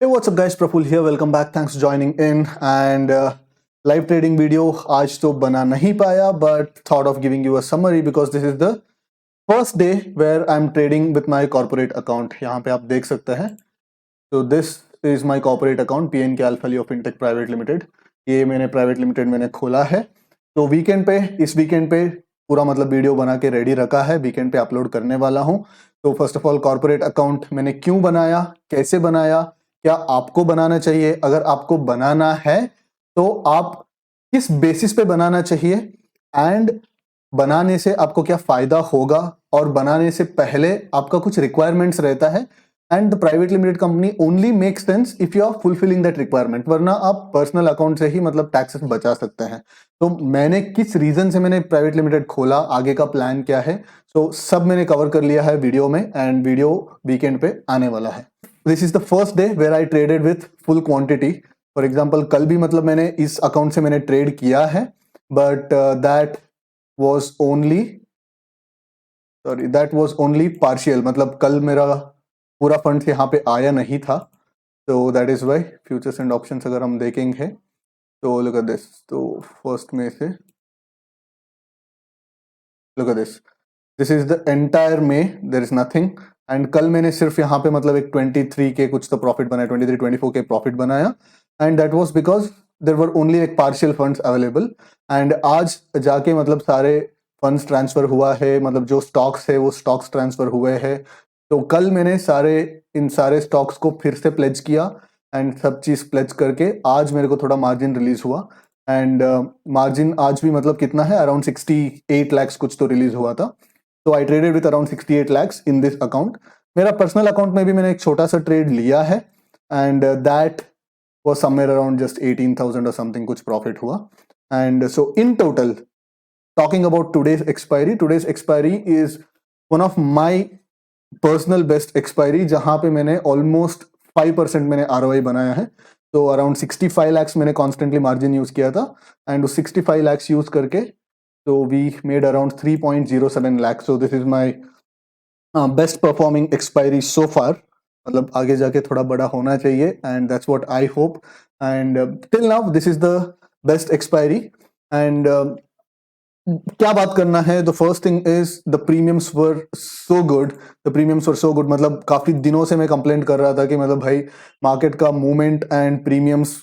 Hey, what's up, guys? Praful here. Welcome back. Thanks for joining in. And live trading video आज तो बना नहीं पाया, but thought of giving you a summary because this is the first day where I'm trading with my corporate account. यहाँ पे आप देख सकते हैं. So this is my corporate account, PNK Alpha Leo Fintech Private Limited. ये मैंने private limited मैंने खोला है. तो वीकेंड पे इस वीकेंड पे पूरा मतलब वीडियो बना के रेडी रखा है. वीकेंड पे अपलोड करने वाला हूँ. तो first of all corporate account मैंने क्यों बनाया, कैसे बनाया, क्या आपको बनाना चाहिए, अगर आपको बनाना है तो आप किस बेसिस पे बनाना चाहिए, एंड बनाने से आपको क्या फायदा होगा, और बनाने से पहले आपका कुछ रिक्वायरमेंट्स रहता है. And the private limited company only make sense if you are fulfilling that requirement, वरना आप पर्सनल अकाउंट से ही मतलब टैक्सेस बचा सकते हैं. तो मैंने किस रीजन से मैंने प्राइवेट लिमिटेड खोला, आगे का प्लान क्या है, तो सब मैंने कवर कर लिया है वीडियो में, एंड वीडियो वीकेंड पे आने वाला है. This is the first day where I traded with full quantity. For example कल भी मतलब मैंने इस अकाउंट से मैंने ट्रेड किया है, but that was only partial. मतलब कल मेरा पूरा फंड यहाँ पे आया नहीं था. तो that is why futures and options अगर हम देखेंगे तो लुक एट दिस. तो फर्स्ट में से look at this is the entire May, there is nothing. And कल मैंने सिर्फ यहाँ पे मतलब एक 23 के कुछ तो प्रॉफिट बनाया, 23-24 के प्रॉफिट बनाया. And that was because there were only एक पार्शियल फंड्स अवेलेबल. एंड आज जाके मतलब सारे फंड्स ट्रांसफर हुआ है, मतलब जो स्टॉक्स है वो स्टॉक्स ट्रांसफर हुए हैं. तो कल मैंने इन सारे स्टॉक्स को फिर से प्लेज किया, एंड सब चीज प्लेज करके आज मेरे को थोड़ा मार्जिन रिलीज हुआ. एंड मार्जिन आज भी मतलब कितना है, अराउंड 68 lakhs कुछ तो रिलीज हुआ था. तो आई traded with around 68 lakhs in this account. मेरा पर्सनल अकाउंट में भी मैंने एक छोटा सा ट्रेड लिया है, and that was somewhere around just 18,000 और समथिंग कुछ प्रॉफिट हुआ. And so in total talking about today's expiry is one of my personal best expiry, जहां पे मैंने ऑलमोस्ट 5% मैंने ROI बनाया है. तो अराउंड 65 lakhs मैंने कॉन्स्टेंटली मार्जिन यूज किया था, एंड उस 65 lakhs यूज करके तो we made around 3.07 lakhs. So this is my best performing expiry so far. मतलब आगे जाके थोड़ा बड़ा होना चाहिए, and that's what I hope. And till now this is the best expiry. And क्या बात करना है, the first thing is the premiums were so good. मतलब काफी दिनों से मैं कंप्लेंट कर रहा था कि मतलब भाई मार्केट का मूवमेंट एंड प्रीमियम्स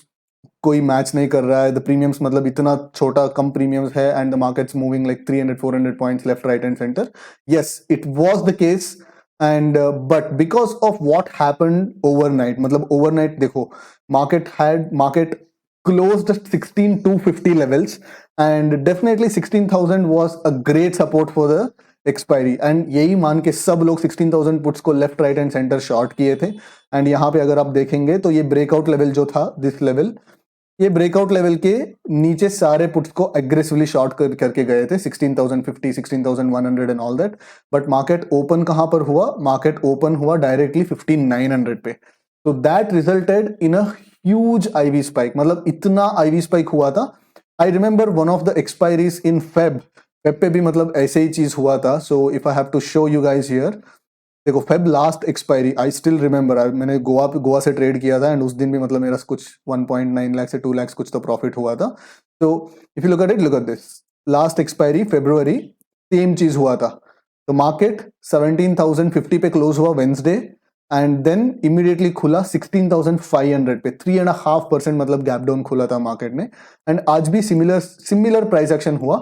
कोई मैच नहीं कर रहा है. द प्रीमियम्स मतलब इतना छोटा कम प्रीमियम्स है, and the markets moving like 300-400 points left right and centre. Yes, it was the case. And but because of what happened overnight, मतलब ओवरनाइट देखो market closed at 16,250 levels, and definitely 16,000 was a great support for the expiry. and यही मान के सब लोग 16,000 puts को left right and centre short किए थे. एंड यहाँ पे अगर आप देखेंगे तो ये ब्रेकआउट लेवल जो था, दिस लेवल, ये ब्रेकआउट लेवल के नीचे सारे पुट्स को एग्रेसिवली शॉर्ट करके गए थे, 16,050, 16,100 and all that. But market open कहां पर हुआ, मार्केट ओपन हुआ डायरेक्टली 15,900 पे. तो that resulted in a huge IV spike. मतलब इतना IV स्पाइक हुआ था. I remember one of the expiries in Feb पे भी मतलब ऐसे ही चीज हुआ था. So if I have to show you guys here, देखो Feb last expiry I still remember. मैंने गोवा से ट्रेड किया था, एंड उस दिन भी मतलब मेरा कुछ 1.9 लाख से 2 लाख कुछ तो प्रॉफिट हुआ था. तो if you look at this last expiry February, same चीज हुआ था. तो मार्केट 17,050 पे क्लोज हुआ वेंसडे, एंड देन इमीडिएटली खुला 16,500 पे. 3.5% मतलब गैप डाउन खुला था मार्केट ने. एंड आज भी सिमिलर प्राइस एक्शन हुआ.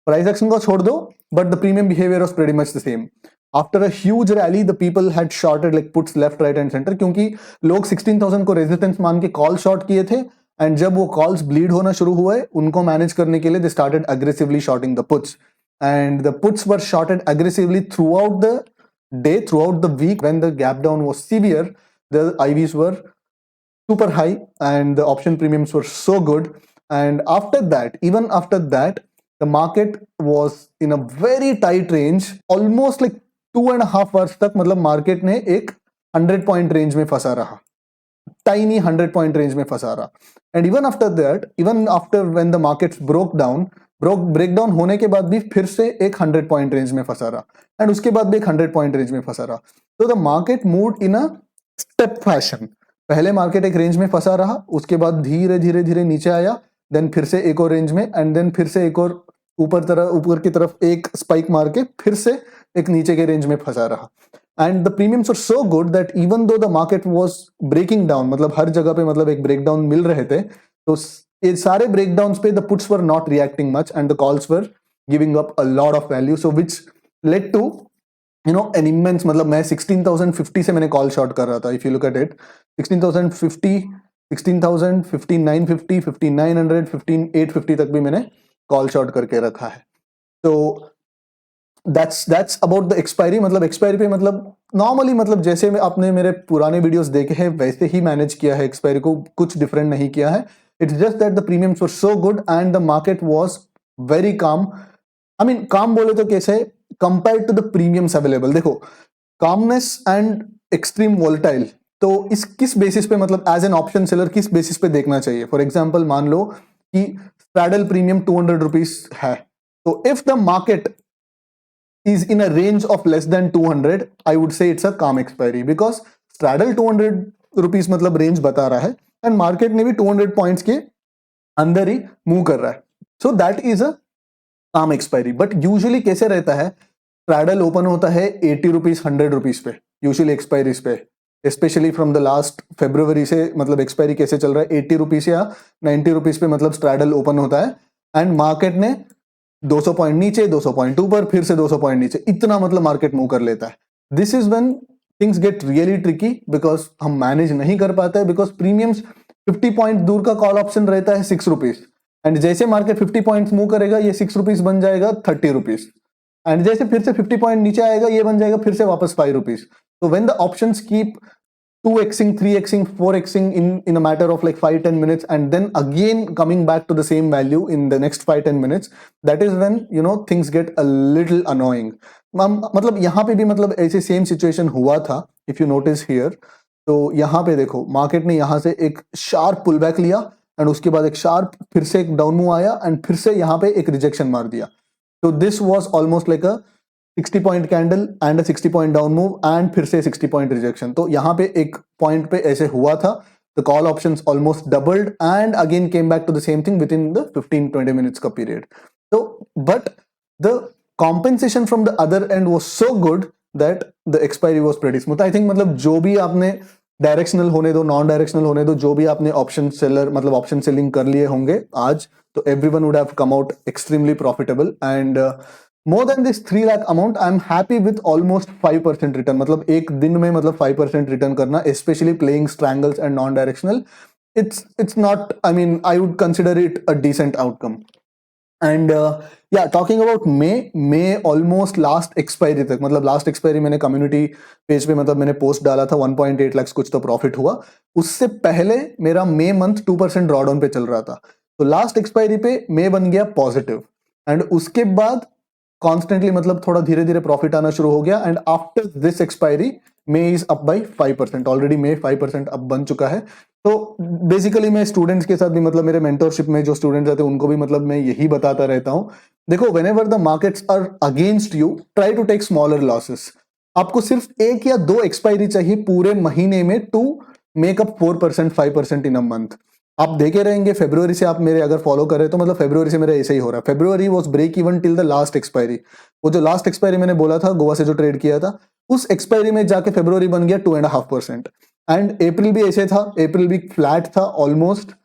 प्राइस एक्शन को छोड़ दो, but the premium behaviour was pretty much the same. After a huge rally the people had shorted like puts left right and centre, क्योंकि लोग 16,000 को रेजिस्टेंस मान के कॉल शॉर्ट किए थे. एंड जब वो कॉल्स ब्लीड होना शुरू हुए, उनको मैनेज करने के लिए they started aggressively shorting the puts. And the puts were shorted aggressively throughout the day, throughout the week. When the gap down was severe, the IVs were super high, and the option premiums were so good. And after that, even after that, the market was in a very tight range, almost like 2.5 hours तक. मतलब market ने एक 100 point range में फंसा रहा, tiny 100 point range में फंसा रहा. And even after that, even after when the markets breakdown होने के बाद भी फिर से एक 100 पॉइंट रेंज में फंसा रहा, एंड उसके बाद भी एक 100 पॉइंट रेंज में फंसा रहा. तो the market moved in a step fashion. पहले मार्केट एक रेंज में फंसा रहा, उसके बाद धीरे धीरे धीरे नीचे आया, देन फिर से एक और रेंज में, एंड देन फिर से एक और ऊपर की तरफ एक स्पाइक मार के फिर से एक नीचे के रेंज में फंसा रहा. And the premiums were so good that even though the market was breaking down, मतलब हर जगह पे मतलब एक ब्रेकडाउन मिल रहे थे, तो ये सारे ब्रेकडाउन्स पे the puts were not reacting much and the calls were giving up a lot of value, so which led to an immense, मतलब मैं 16,050 से मैंने कॉल शॉर्ट कर रहा था. If you look at it, 16,050, 16,000, 15,950, 5,900, 15,850 तक भी मैंने कॉल शॉर्ट करके रखा है. तो दैट्स अबाउट द एक्सपायरी. मतलब एक्सपायरी पे मतलब नॉर्मली मतलब जैसे आपने मेरे पुराने वीडियोस देखे हैं वैसे ही मैनेज किया है एक्सपायरी को, कुछ डिफरेंट नहीं किया है. It's just that the premiums were so good and the market was very calm. I mean calm बोले तो कैसे, compare to the premiums available. देखो, कामनेस एंड एक्सट्रीम वोलेटाइल, तो इस किस बेसिस पे, मतलब एज एन ऑप्शन सेलर किस बेसिस पे देखना चाहिए. फॉर एग्जांपल मान लो कि स्ट्रैडल प्रीमियम 200 रुपीज है, तो if the market is in a range of less than 200, I would say it's a calm expiry, because straddle 200 rupees मतलब रेंज बता रहा है एंड मार्केट ने भी 200 पॉइंट्स के अंदर ही मूव कर रहा है, सो दैट इज अ काम एक्सपायरी. बट यूजुअली कैसे रहता है, स्ट्रैडल ओपन होता है 80 रुपीज 100 रुपीज पे यूजुअली एक्सपायरीज पे, specially from the last February से मतलब एक्सपायरी कैसे चल रहा है, 80 रुपीज या 90 रुपीज पे मतलब स्ट्रैडल ओपन होता है एंड मार्केट ने 200 पॉइंट नीचे, 200 पॉइंट ऊपर, फिर से 200 पॉइंट नीचे, इतना मतलब मार्केट मूव कर लेता है. This is when things get really tricky, because हम मैनेज नहीं कर पाते, बिकॉज प्रीमियम्स 50 पॉइंट दूर का कॉल ऑप्शन रहता है 6 रुपीज, एंड जैसे मार्केट 50 पॉइंट मूव करेगा ये 6 रुपीज बन जाएगा 30 रुपीज, एंड जैसे फिर से 50 पॉइंट नीचे आएगा ये बन जाएगा फिर से वापस 5 रुपीज. तो when the options keep 2xing, 3xing, 4xing in a matter of like 5-10 minutes and then again coming back to the same value in the next 5-10 minutes, that is when things get a little annoying. मतलब यहाँ पे भी मतलब ऐसे same situation हुआ था, if you notice here. तो यहाँ पे देखो मार्केट ने यहाँ से एक शार्प पुल बैक लिया एंड उसके बाद एक शार्प फिर से एक डाउन मूव आया एंड फिर से यहाँ पे एक रिजेक्शन मार दिया. तो this was almost like a 60 point candle and 60 point down move and फिर से 60 पॉइंट रिजेक्शन. तो यहाँ पे एक पॉइंट पे ऐसे हुआ था, the call options almost doubled and again came back to the same thing within the 15-20 minutes का पीरियड. तो but the compensation from the other end was so good that the expiry was pretty smooth. I think मतलब जो भी आपने directional होने दो, non directional होने दो, जो भी आपने ऑप्शन सेलर मतलब ऑप्शन सेलिंग कर लिए होंगे आज, तो everyone would have come out extremely profitable. And more than this 3 lakh amount, I'm happy with almost 5% return. मतलब एक दिन में मतलब 5% रिटर्न करना, especially playing strangles and non-directional, it's not, I mean, I would consider it a decent outcome. And yeah, talking about May almost last expiry तक, मतलब last expiry मैंने community page पे मतलब मैंने post डाला था 1.8 lakhs कुछ तो profit हुआ. उससे पहले मेरा May month 2% drawdown पे चल रहा था, तो last expiry पे May बन गया positive and उसके बाद कॉन्स्टेंटली मतलब थोड़ा धीरे धीरे प्रॉफिट आना शुरू हो गया and after this expiry may is up by 5%. Already may 5% up बन चुका है. तो बेसिकली मैं स्टूडेंट्स के साथ भी मतलब मेरे मेंटरशिप में जो स्टूडेंट्स आते हैं उनको भी मतलब मैं यही बताता रहता हूं, देखो whenever the markets are against you, try to take smaller losses. आपको सिर्फ 1 या 2 एक्सपायरी चाहिए पूरे महीने में to make up 4%, 5% in a month. आप देखे रहेंगे फरवरी से, आप मेरे अगर फॉलो कर रहे तो मतलब फरवरी से मेरा ऐसे ही हो रहा है. February was break even till the last expiry. वो जो लास्ट एक्सपायरी मैंने बोला था गोवा से जो ट्रेड किया था, उस एक्सपायरी में जाके फरवरी बन गया 2.5%. एंड अप्रैल भी ऐसे था, अप्रैल भी फ्लैट था ऑलमोस्ट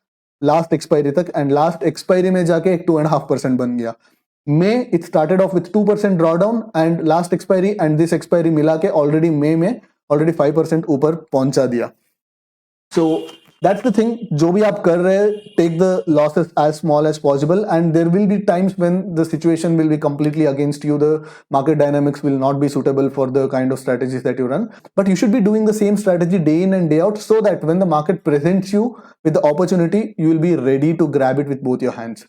लास्ट एक्सपायरी तक एंड लास्ट एक्सपायरी में जाके एक 2.5% बन गया. May it started off with 2% drawdown and last expiry and this expiry मिला के ऑलरेडी मे में ऑलरेडी 5% ऊपर पहुंचा दिया. सो that's the thing, जो भी आप कर रहे हैं, take the losses as small as possible and there will be times when the situation will be completely against you, the market dynamics will not be suitable for the kind of strategies that you run, but you should be doing the same strategy day in and day out so that when the market presents you with the opportunity, you will be ready to grab it with both your hands.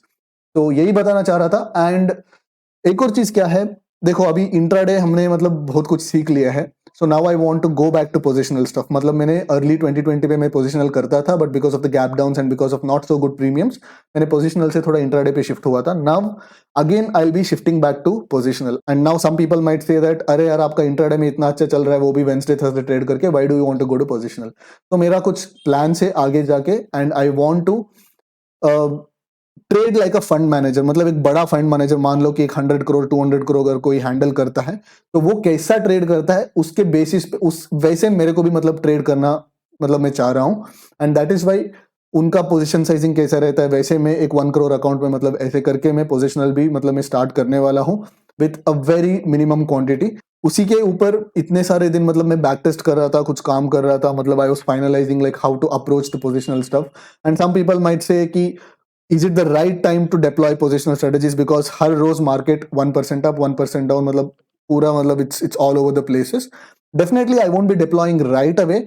तो यही बताना चाह रहा था. And एक और चीज क्या है, देखो अभी इंट्राडे हमने मतलब बहुत कुछ सीख लिया है. So now I want to go back to positional stuff. मतलब मैंने अर्ली 2020 में मैं पोजिशनल करता था, but because of the gap downs and because of not so good premiums मैंने पोजिशनल से थोड़ा इंट्राडे पे शिफ्ट हुआ था. Now again I will be shifting back to positional. And now some people might say that अरे यार आपका intraday में इतना अच्छा चल रहा है, वो भी वेडनेसडे थर्सडे ट्रेड करके, why do you want to go to positional? तो मेरा कुछ प्लान है आगे जाके, and I want to trade like a fund manager. मतलब एक बड़ा फंड मैनेजर, मान लो कि 100 करोड़ 200 करोड़ अगर कोई हैंडल करता है तो वो कैसा ट्रेड करता है उसके बेसिस पे उस वैसे मेरे को भी मतलब ट्रेड करना मतलब मैं चाह रहा हूं. एंड दैट इज वाई उनका पोजीशन साइजिंग कैसा रहता है वैसे मैं एक 1 करोड़ अकाउंट में मतलब ऐसे करके मैं पोजिशनल भी मतलब मैं स्टार्ट करने वाला हूं with a very minimum quantity. उसी के ऊपर इतने सारे दिन मतलब मैं बैक टेस्ट कर रहा था, कुछ काम कर रहा था, मतलब I was finalising like how to approach the positional stuff. And some people might say कि is it the right time to deploy positional strategies because her rose market 1% up 1% down, मतलब पूरा मतलब it's all over the places. Definitely I won't be deploying right away,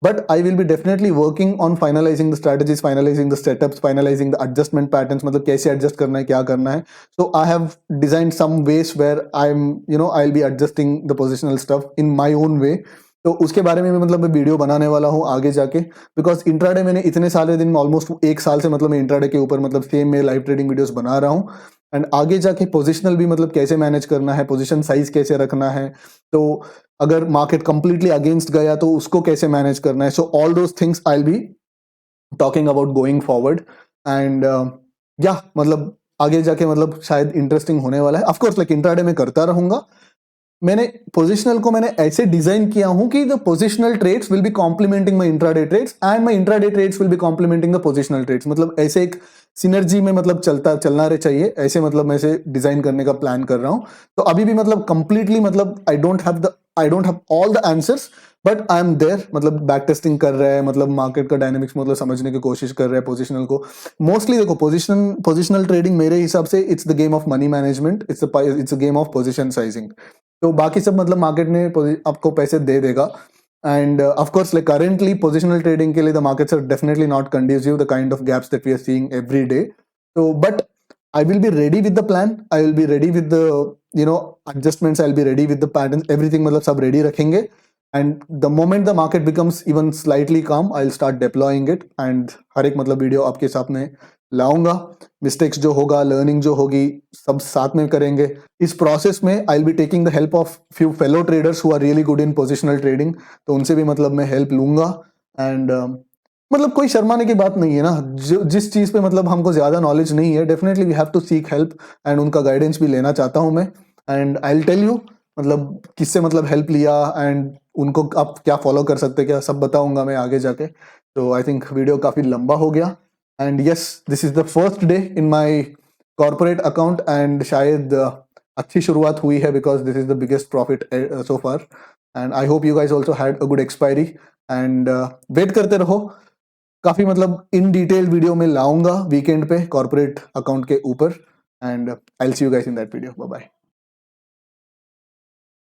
but I will be definitely working on finalizing the strategies, finalizing the setups, finalizing the adjustment patterns, मतलब कैसे adjust करना है, क्या करना है. So I have designed some ways where I'll be adjusting the positional stuff in my own way. तो उसके बारे में मतलब मैं वीडियो बनाने वाला हूँ आगे जाके, बिकॉज इंट्राडे मैंने इतने सारे दिन ऑलमोस्ट 1 साल से मतलब मैं इंट्राडे के ऊपर मतलब सेम मैं लाइव ट्रेडिंग वीडियोस बना रहा हूँ. एंड आगे जाके पोजिशनल भी मतलब कैसे मैनेज करना है, पोजिशन साइज कैसे रखना है, तो अगर मार्केट कंप्लीटली अगेंस्ट गया तो उसको कैसे मैनेज करना है. So all those things I will be talking about going forward. And या मतलब आगे जाके मतलब शायद इंटरेस्टिंग होने वाला है. ऑफकोर्स लाइक इंट्राडे में करता रहूंगा. मैंने पोजिशनल को मैंने ऐसे डिजाइन किया हूं कि the positional trades will be complementing my intraday trades and my intraday trades will be complementing the positional trades. मतलब ऐसे एक सिनर्जी में मतलब चलना रहे चाहिए, ऐसे मतलब मैं ऐसे डिजाइन करने का प्लान कर रहा हूं. तो अभी भी मतलब कंप्लीटली मतलब I don't have all the answers, but I am there. मतलब बैक टेस्टिंग कर रहे हैं, मतलब मार्केट का डायनेमिक्स मतलब समझने की कोशिश कर रहे हैं पोजिशनल को. मोस्टली देखो पोजिशनल ट्रेडिंग मेरे हिसाब से it's the game of money management, it's a game of position sizing. तो बाकी सब मतलब मार्केट ने आपको पैसे दे देगा. And of course like currently positional trading के लिए the markets are definitely not conducive, the kind of gaps that we are seeing every day. तो but I will be ready with the plan. I will be ready with the adjustments. I'll be ready with the patterns. Everything मतलब सब ready रखेंगे. And the moment the market becomes even slightly calm, I'll start deploying it. And हर एक मतलब video आपके सामने लाऊंगा. Mistakes जो होगा, लर्निंग जो होगी, सब साथ में करेंगे. इस प्रोसेस में I will be taking the help of few fellow traders who are really good in positional trading. तो उनसे भी मतलब मैं हेल्प लूंगा. एंड मतलब कोई शर्माने की बात नहीं है ना. जिस चीज पे मतलब हमको ज्यादा नॉलेज नहीं है, definitely we have to seek help. And उनका गाइडेंस भी लेना चाहता हूं मैं. And I will tell you मतलब किससे मतलब हेल्प लिया एंड उनको आप क्या फॉलो कर सकते, क्या सब बताऊंगा मैं आगे जाके. तो आई थिंक वीडियो काफी लंबा हो गया. And yes, this is the first day in my corporate account. एंड शायद अच्छी शुरुआत हुई है because this is the biggest profit so far. And I hope you guys also had a good expiry. And wait करते रहो, काफी मतलब इन डिटेल वीडियो में लाऊंगा वीकेंड पे कॉर्पोरेट अकाउंट के ऊपर. And I will see you guys in that video. Bye bye.